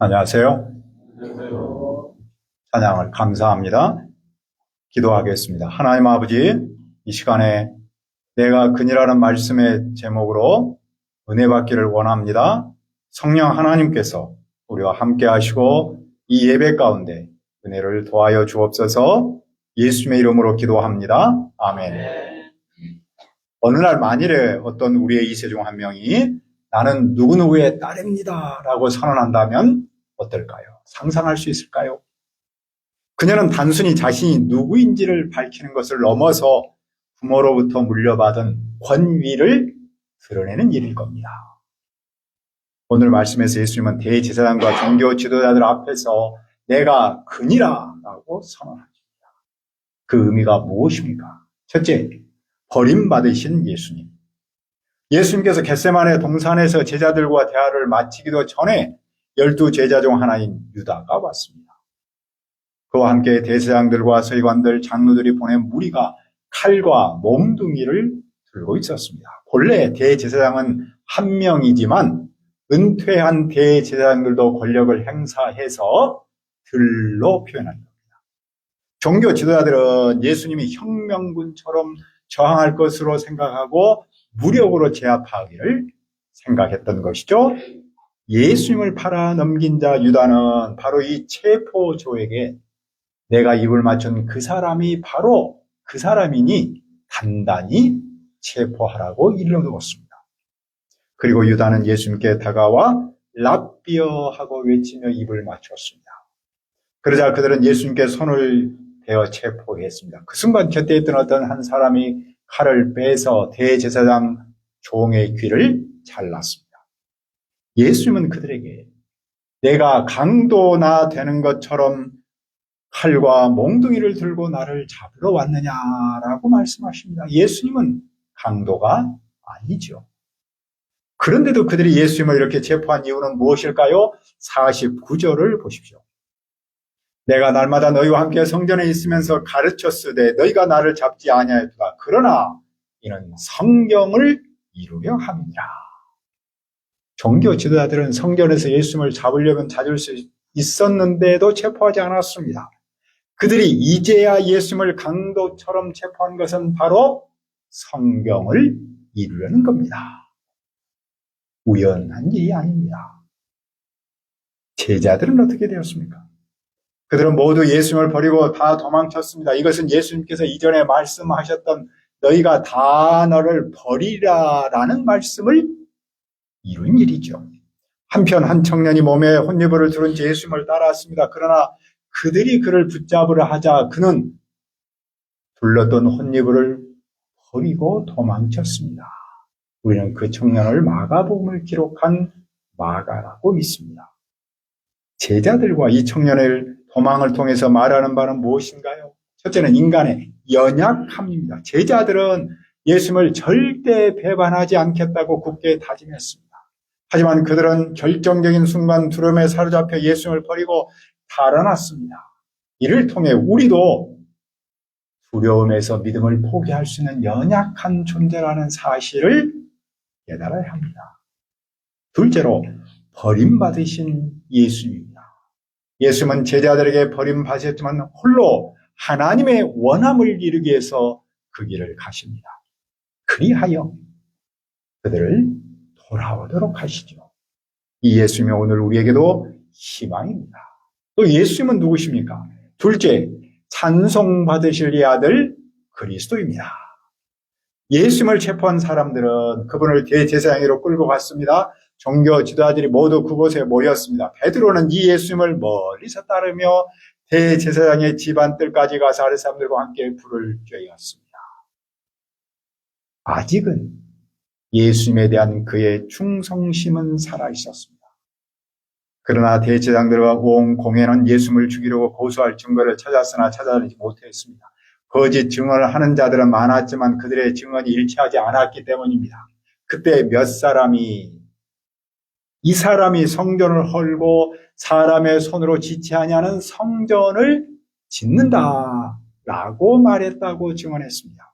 안녕하세요. 찬양을 감사합니다. 기도하겠습니다. 하나님 아버지, 이 시간에 내가 그니라는 말씀의 제목으로 은혜 받기를 원합니다. 성령 하나님께서 우리와 함께 하시고 이 예배 가운데 은혜를 도와여 주옵소서. 예수님의 이름으로 기도합니다. 아멘. 어느 날 만일에 어떤 우리의 이세 중 한 명이 나는 누구누구의 딸입니다 라고 선언한다면 어떨까요? 상상할 수 있을까요? 그녀는 단순히 자신이 누구인지를 밝히는 것을 넘어서 부모로부터 물려받은 권위를 드러내는 일일 겁니다. 오늘 말씀에서 예수님은 대제사장과 종교 지도자들 앞에서 내가 그니라 라고 선언합니다. 그 의미가 무엇입니까? 첫째, 버림받으신 예수님. 예수님께서 겟세마네 동산에서 제자들과 대화를 마치기도 전에 12 제자 중 하나인 유다가 왔습니다. 그와 함께 대제사장들과 서기관들, 장로들이 보낸 무리가 칼과 몽둥이를 들고 있었습니다. 본래 대제사장은 한 명이지만 은퇴한 대제사장들도 권력을 행사해서 들로 표현한 겁니다. 종교 지도자들은 예수님이 혁명군처럼 저항할 것으로 생각하고 무력으로 제압하기를 생각했던 것이죠. 예수님을 팔아 넘긴 자 유다는 바로 이 체포조에게 내가 입을 맞춘 그 사람이 바로 그 사람이니 단단히 체포하라고 일러두었습니다. 그리고 유다는 예수님께 다가와 랍비어 하고 외치며 입을 맞췄습니다. 그러자 그들은 예수님께 손을 대어 체포했습니다. 그 순간 곁에 있던 어떤 한 사람이 칼을 빼서 대제사장 종의 귀를 잘랐습니다. 예수님은 그들에게 내가 강도나 되는 것처럼 칼과 몽둥이를 들고 나를 잡으러 왔느냐라고 말씀하십니다. 예수님은 강도가 아니죠. 그런데도 그들이 예수님을 이렇게 체포한 이유는 무엇일까요? 49절을 보십시오. 내가 날마다 너희와 함께 성전에 있으면서 가르쳤으되 너희가 나를 잡지 아니하였도다. 그러나 이는 성경을 이루려 함이라. 종교 지도자들은 성전에서 예수님을 잡으려면 찾을 수 있었는데도 체포하지 않았습니다. 그들이 이제야 예수님을 강도처럼 체포한 것은 바로 성경을 이루려는 겁니다. 우연한 일이 아닙니다. 제자들은 어떻게 되었습니까? 그들은 모두 예수님을 버리고 다 도망쳤습니다. 이것은 예수님께서 이전에 말씀하셨던 너희가 다 너를 버리라라는 말씀을 이룬 일이죠. 한편 한 청년이 몸에 혼유불을 두른 채 예수님을 따라왔습니다. 그러나 그들이 그를 붙잡으려 하자 그는 둘렀던 혼유불을 버리고 도망쳤습니다. 우리는 그 청년을 마가복음을 기록한 마가라고 믿습니다. 제자들과 이 청년의 도망을 통해서 말하는 바는 무엇인가요? 첫째는 인간의 연약함입니다. 제자들은 예수님을 절대 배반하지 않겠다고 굳게 다짐했습니다. 하지만 그들은 결정적인 순간 두려움에 사로잡혀 예수님을 버리고 달아났습니다. 이를 통해 우리도 두려움에서 믿음을 포기할 수 있는 연약한 존재라는 사실을 깨달아야 합니다. 둘째로 버림받으신 예수님입니다. 예수님은 제자들에게 버림받으셨지만 홀로 하나님의 원함을 이루기 위해서 그 길을 가십니다. 그리하여 그들을 돌아오도록 하시죠. 이 예수님이 오늘 우리에게도 희망입니다. 또 예수님은 누구십니까? 둘째, 찬송받으실 이 아들 그리스도입니다. 예수님을 체포한 사람들은 그분을 대제사장으로 끌고 갔습니다. 종교 지도자들이 모두 그곳에 모였습니다. 베드로는 이 예수님을 멀리서 따르며 대제사장의 집안뜰까지 가서 아랫 사람들과 함께 불을 쬐었습니다. 아직은 예수님에 대한 그의 충성심은 살아있었습니다. 그러나 대제사장들과 온 공회는 예수님을 죽이려고 고소할 증거를 찾았으나 찾아내지 못했습니다. 거짓 증언을 하는 자들은 많았지만 그들의 증언이 일치하지 않았기 때문입니다. 그때 몇 사람이 이 사람이 성전을 헐고 사람의 손으로 짓지 아니하는 성전을 짓는다라고 말했다고 증언했습니다.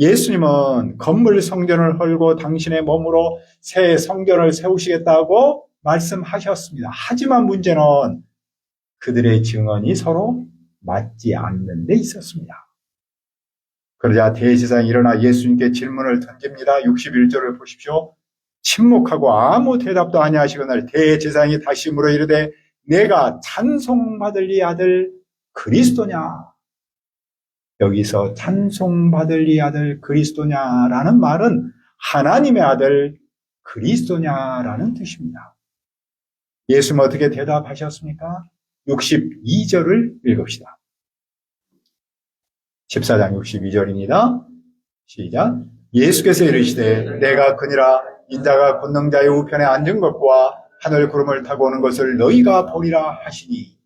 예수님은 건물 성전을 헐고 당신의 몸으로 새 성전을 세우시겠다고 말씀하셨습니다. 하지만 문제는 그들의 증언이 서로 맞지 않는 데 있었습니다. 그러자 대제사장이 일어나 예수님께 질문을 던집니다. 61절을 보십시오. 침묵하고 아무 대답도 아니하시거늘 대제사장이 다시 물어 이르되 내가 찬송받을 이 아들 그리스도냐? 여기서 찬송받을 이 아들 그리스도냐라는 말은 하나님의 아들 그리스도냐라는 뜻입니다. 예수는 어떻게 대답하셨습니까? 62절을 읽읍시다. 14장 62절입니다. 시작. 예수께서 이르시되 내가 그니라 인자가 권능자의 우편에 앉은 것과 하늘 구름을 타고 오는 것을 너희가 보리라 하시니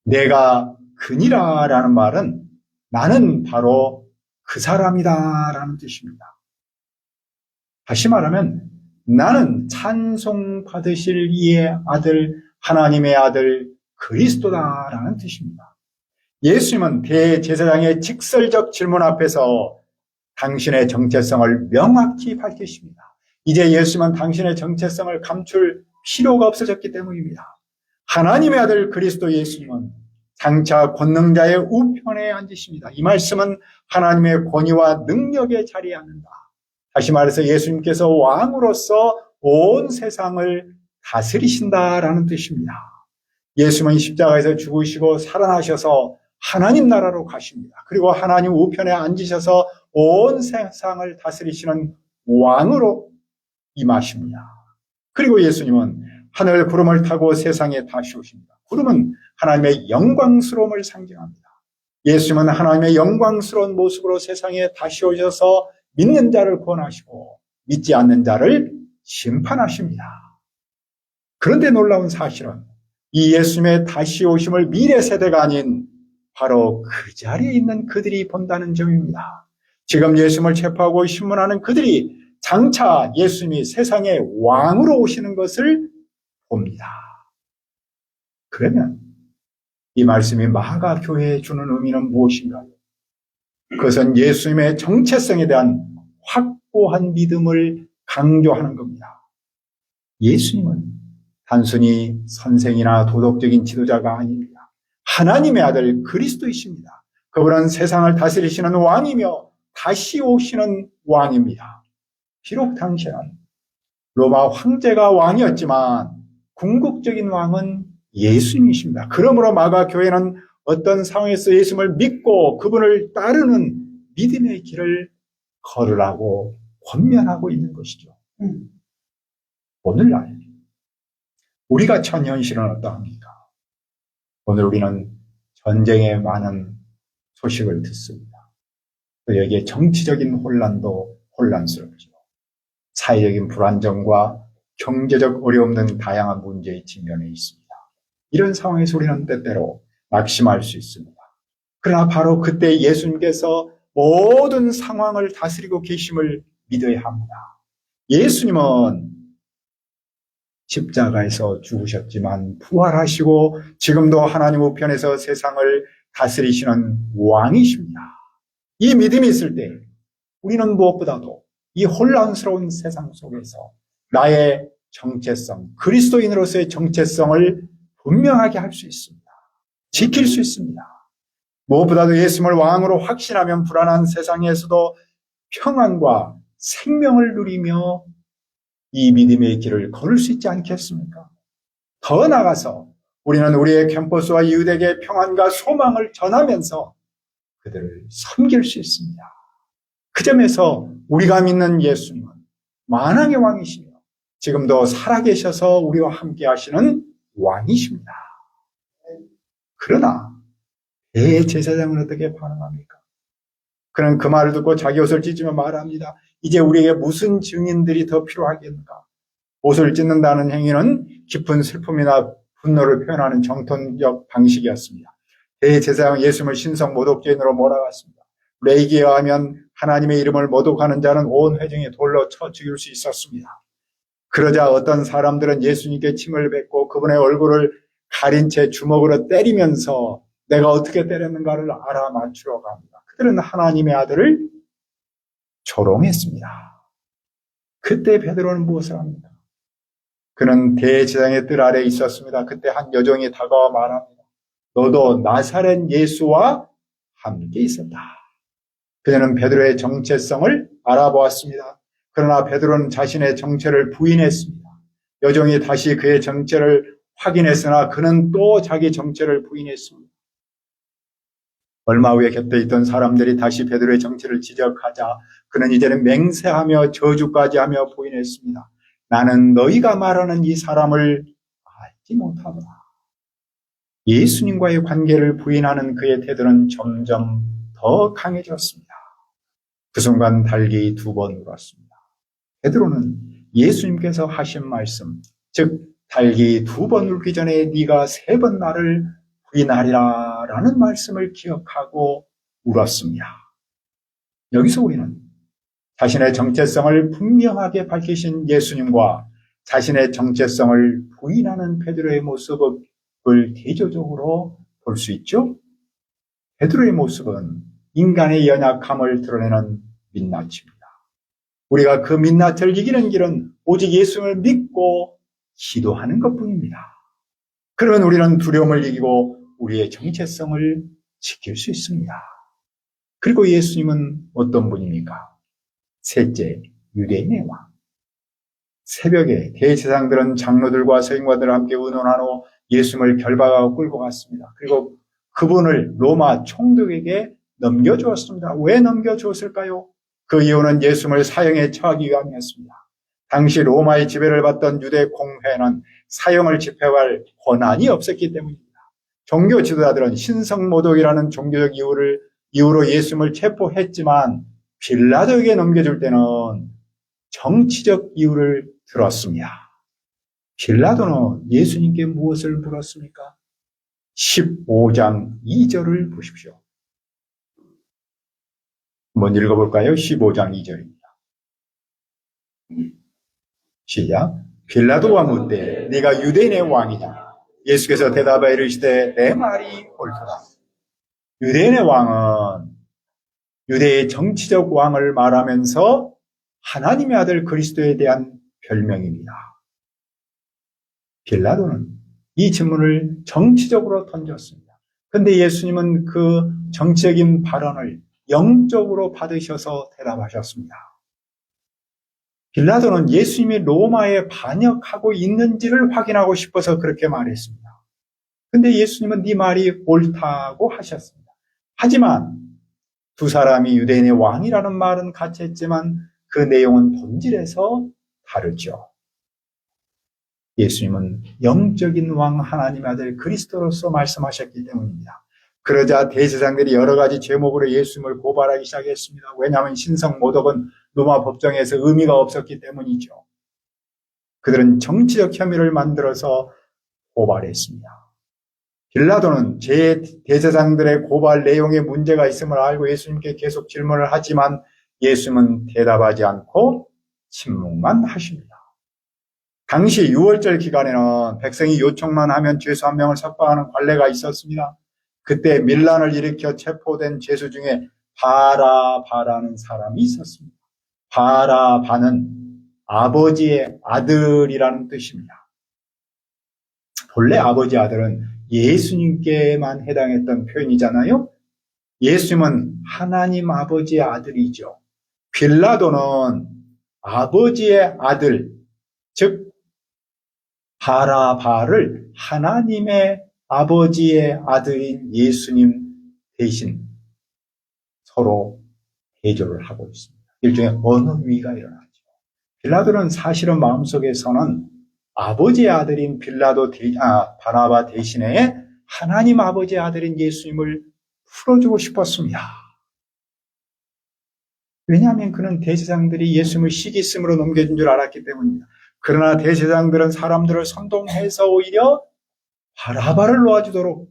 내가 그니라라는 말은 나는 바로 그 사람이다 라는 뜻입니다. 다시 말하면 나는 찬송 받으실 이의 아들 하나님의 아들 그리스도다라는 뜻입니다. 예수님은 대제사장의 직설적 질문 앞에서 당신의 정체성을 명확히 밝히십니다. 이제 예수님은 당신의 정체성을 감출 필요가 없어졌기 때문입니다. 하나님의 아들 그리스도 예수님은 장차 권능자의 우편에 앉으십니다. 이 말씀은 하나님의 권위와 능력의 자리에 앉는다. 다시 말해서 예수님께서 왕으로서 온 세상을 다스리신다라는 뜻입니다. 예수님은 십자가에서 죽으시고 살아나셔서 하나님 나라로 가십니다. 그리고 하나님 우편에 앉으셔서 온 세상을 다스리시는 왕으로 임하십니다. 그리고 예수님은 하늘 구름을 타고 세상에 다시 오십니다. 구름은 하나님의 영광스러움을 상징합니다. 예수님은 하나님의 영광스러운 모습으로 세상에 다시 오셔서 믿는 자를 구원하시고 믿지 않는 자를 심판하십니다. 그런데 놀라운 사실은 이 예수님의 다시 오심을 미래 세대가 아닌 바로 그 자리에 있는 그들이 본다는 점입니다. 지금 예수님을 체포하고 신문하는 그들이 장차 예수님이 세상의 왕으로 오시는 것을 봅니다. 그러면 이 말씀이 마가 교회에 주는 의미는 무엇인가요? 그것은 예수님의 정체성에 대한 확고한 믿음을 강조하는 겁니다. 예수님은 단순히 선생이나 도덕적인 지도자가 아닙니다. 하나님의 아들 그리스도이십니다. 그분은 세상을 다스리시는 왕이며 다시 오시는 왕입니다. 비록 당시에는 로마 황제가 왕이었지만 궁극적인 왕은 예수님이십니다. 그러므로 마가 교회는 어떤 상황에서 예수님을 믿고 그분을 따르는 믿음의 길을 걸으라고 권면하고 있는 것이죠. 오늘날 우리가 처한 현실은 어떠합니까? 오늘 우리는 전쟁에 많은 소식을 듣습니다. 또 여기에 정치적인 혼란도 혼란스럽죠. 사회적인 불안정과 경제적 어려움 등 다양한 문제에 직면해 있습니다. 이런 상황에서 우리는 때때로 낙심할 수 있습니다. 그러나 바로 그때 예수님께서 모든 상황을 다스리고 계심을 믿어야 합니다. 예수님은 십자가에서 죽으셨지만 부활하시고 지금도 하나님 우편에서 세상을 다스리시는 왕이십니다. 이 믿음이 있을 때 우리는 무엇보다도 이 혼란스러운 세상 속에서 나의 정체성, 그리스도인으로서의 정체성을 분명하게 할 수 있습니다. 지킬 수 있습니다. 무엇보다도 예수님을 왕으로 확신하면 불안한 세상에서도 평안과 생명을 누리며 이 믿음의 길을 걸을 수 있지 않겠습니까? 더 나아가서 우리는 우리의 캠퍼스와 이웃에게 평안과 소망을 전하면서 그들을 섬길 수 있습니다. 그 점에서 우리가 믿는 예수님은 만왕의 왕이시며 지금도 살아계셔서 우리와 함께 하시는 왕이십니다. 그러나 대제사장은 어떻게 반응합니까? 그는 그 말을 듣고 자기 옷을 찢으며 말합니다. 이제 우리에게 무슨 증인들이 더 필요하겠는가? 옷을 찢는다는 행위는 깊은 슬픔이나 분노를 표현하는 정통적 방식이었습니다. 대제사장은 예수님을 신성 모독죄인으로 몰아갔습니다. 레이기에 의하면 하나님의 이름을 모독하는 자는 온 회중이 돌로 쳐 죽일 수 있었습니다. 그러자 어떤 사람들은 예수님께 침을 뱉고 그분의 얼굴을 가린 채 주먹으로 때리면서 내가 어떻게 때렸는가를 알아맞추려고 합니다. 그들은 하나님의 아들을 조롱했습니다. 그때 베드로는 무엇을 합니까? 그는 대제사장의 뜰 아래에 있었습니다. 그때 한 여종이 다가와 말합니다. 너도 나사렛 예수와 함께 있었다. 그녀는 베드로의 정체성을 알아보았습니다. 그러나 베드로는 자신의 정체를 부인했습니다. 여종이 다시 그의 정체를 확인했으나 그는 또 자기 정체를 부인했습니다. 얼마 후에 곁에 있던 사람들이 다시 베드로의 정체를 지적하자 그는 이제는 맹세하며 저주까지 하며 부인했습니다. 나는 너희가 말하는 이 사람을 알지 못하더라. 예수님과의 관계를 부인하는 그의 태도는 점점 더 강해졌습니다. 그 순간 달기 2번 울었습니다. 베드로는 예수님께서 하신 말씀, 즉 달기 2번 울기 전에 네가 3번 나를 부인하리라 라는 말씀을 기억하고 울었습니다. 여기서 우리는 자신의 정체성을 분명하게 밝히신 예수님과 자신의 정체성을 부인하는 베드로의 모습을 대조적으로 볼 수 있죠. 베드로의 모습은 인간의 연약함을 드러내는 민낯입니다. 우리가 그 민낯을 이기는 길은 오직 예수님을 믿고 기도하는 것뿐입니다. 그러면 우리는 두려움을 이기고 우리의 정체성을 지킬 수 있습니다. 그리고 예수님은 어떤 분입니까? 셋째, 유대인의 왕. 새벽에 대제사장들은 장로들과 서기관들과 함께 의논한 후 예수님을 결박하고 끌고 갔습니다. 그리고 그분을 로마 총독에게 넘겨주었습니다. 왜 넘겨주었을까요? 그 이유는 예수님을 사형에 처하기 위함이었습니다. 당시 로마의 지배를 받던 유대 공회는 사형을 집행할 권한이 없었기 때문입니다. 종교 지도자들은 신성모독이라는 종교적 이유로 예수님을 체포했지만 빌라도에게 넘겨줄 때는 정치적 이유를 들었습니다. 빌라도는 예수님께 무엇을 물었습니까? 15장 2절을 보십시오. 한번 읽어볼까요? 15장 2절입니다. 시작. 빌라도가 묻되 네가 유대인의 왕이냐? 예수께서 대답하여 이르시되 내 말이 옳도다. 유대인의 왕은 유대의 정치적 왕을 말하면서 하나님의 아들 그리스도에 대한 별명입니다. 빌라도는 이 질문을 정치적으로 던졌습니다. 그런데 예수님은 그 정치적인 발언을 영적으로 받으셔서 대답하셨습니다. 빌라도는 예수님이 로마에 반역하고 있는지를 확인하고 싶어서 그렇게 말했습니다. 그런데 예수님은 네 말이 옳다고 하셨습니다. 하지만 두 사람이 유대인의 왕이라는 말은 같이 했지만 그 내용은 본질에서 다르죠. 예수님은 영적인 왕 하나님의 아들 그리스도로서 말씀하셨기 때문입니다. 그러자 대제사장들이 여러 가지 제목으로 예수님을 고발하기 시작했습니다. 왜냐하면 신성모독은 로마 법정에서 의미가 없었기 때문이죠. 그들은 정치적 혐의를 만들어서 고발했습니다. 빌라도는 대제사장들의 고발 내용에 문제가 있음을 알고 예수님께 계속 질문을 하지만 예수님은 대답하지 않고 침묵만 하십니다. 당시 6월절 기간에는 백성이 요청만 하면 죄수 한 명을 석방하는 관례가 있었습니다. 그때 밀란을 일으켜 체포된 죄수 중에 바라바라는 사람이 있었습니다. 바라바는 아버지의 아들이라는 뜻입니다. 본래 아버지 아들은 예수님께만 해당했던 표현이잖아요. 예수님은 하나님 아버지의 아들이죠. 빌라도는 아버지의 아들, 즉 바라바를 하나님의 아버지의 아들인 예수님 대신 서로 대조를 하고 있습니다. 일종의 언어위가 일어나죠. 빌라도는 사실은 마음속에서는 아버지의 아들인 바나바 대신에 하나님 아버지의 아들인 예수님을 풀어주고 싶었습니다. 왜냐하면 그는 대제사장들이 예수님을 시기씀으로 넘겨준 줄 알았기 때문입니다. 그러나 대제사장들은 사람들을 선동해서 오히려 바라바를 놓아주도록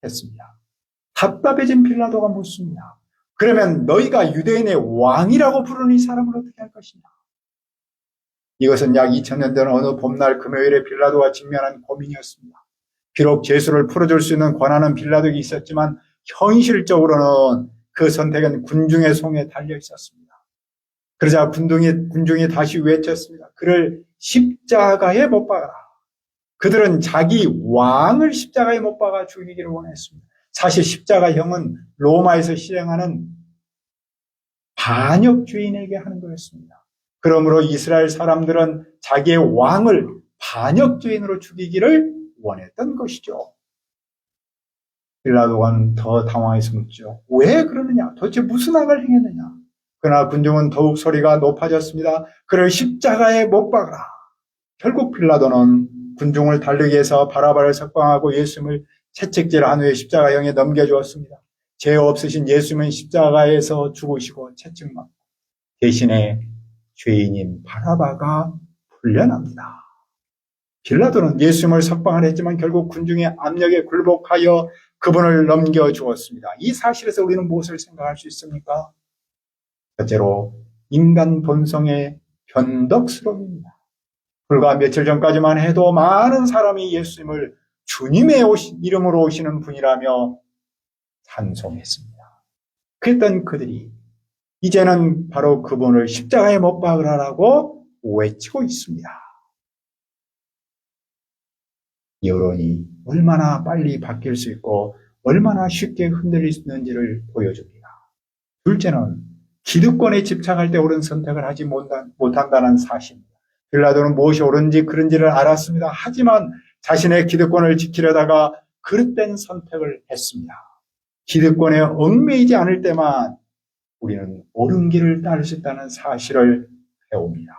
했습니다. 답답해진 빌라도가 묻습니다. 그러면 너희가 유대인의 왕이라고 부르는 이 사람을 어떻게 할 것이냐? 이것은 약 2000년 전 어느 봄날 금요일에 빌라도가 직면한 고민이었습니다. 비록 죄수를 풀어줄 수 있는 권한은 빌라도에게 있었지만 현실적으로는 그 선택은 군중의 손에 달려 있었습니다. 그러자 군중이 다시 외쳤습니다. 그를 십자가에 못 박아라. 그들은 자기 왕을 십자가에 못 박아 죽이기를 원했습니다. 사실 십자가형은 로마에서 실행하는 반역주인에게 하는 거였습니다. 그러므로 이스라엘 사람들은 자기의 왕을 반역주인으로 죽이기를 원했던 것이죠. 빌라도는 더 당황해서 묻죠. 왜 그러느냐? 도대체 무슨 악을 행했느냐? 그러나 군중은 더욱 소리가 높아졌습니다. 그를 십자가에 못 박아라. 결국 빌라도는 군중을 달리게 해서 바라바를 석방하고 예수님을 채찍질한 후에 십자가형에 넘겨주었습니다. 죄 없으신 예수님은 십자가에서 죽으시고 채찍맞고 대신에 죄인인 바라바가 풀려납니다. 빌라도는 예수님을 석방을 했지만 결국 군중의 압력에 굴복하여 그분을 넘겨주었습니다. 이 사실에서 우리는 무엇을 생각할 수 있습니까? 첫째로 인간 본성의 변덕스러움입니다. 불과 며칠 전까지만 해도 많은 사람이 예수님을 주님의 이름으로 오시는 분이라며 찬송했습니다. 그랬던 그들이 이제는 바로 그분을 십자가에 못 박으라고 외치고 있습니다. 여론이 얼마나 빨리 바뀔 수 있고 얼마나 쉽게 흔들릴 수 있는지를 보여줍니다. 둘째는 기득권에 집착할 때 옳은 선택을 하지 못한다는 사실입니다. 빌라도는 무엇이 옳은지 그른지를 알았습니다. 하지만 자신의 기득권을 지키려다가 그릇된 선택을 했습니다. 기득권에 얽매이지 않을 때만 우리는 옳은 길을 따를 수 있다는 사실을 배웁니다.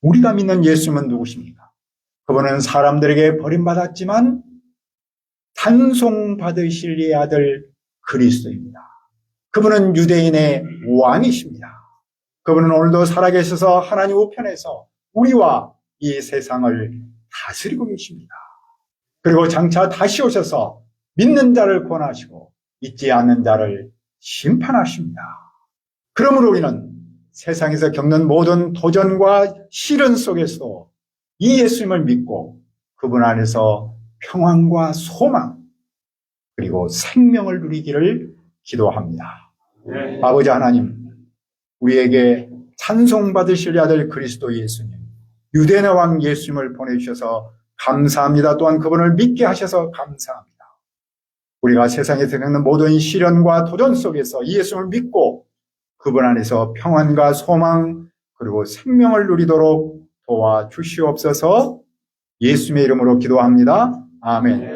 우리가 믿는 예수님은 누구십니까? 그분은 사람들에게 버림받았지만 찬송받으실 이 아들 그리스도입니다. 그분은 유대인의 왕이십니다. 그분은 오늘도 살아계셔서 하나님 우편에서 우리와 이 세상을 다스리고 계십니다. 그리고 장차 다시 오셔서 믿는 자를 구원하시고 믿지 않는 자를 심판하십니다. 그러므로 우리는 세상에서 겪는 모든 도전과 시련 속에서 이 예수님을 믿고 그분 안에서 평안과 소망 그리고 생명을 누리기를 기도합니다. 네. 아버지 하나님, 우리에게 찬송받으실 아들 그리스도 예수님, 유대인의 왕 예수님을 보내주셔서 감사합니다. 또한 그분을 믿게 하셔서 감사합니다. 우리가 세상에서 겪는 모든 시련과 도전 속에서 이 예수님을 믿고 그분 안에서 평안과 소망 그리고 생명을 누리도록 도와주시옵소서. 예수님의 이름으로 기도합니다. 아멘.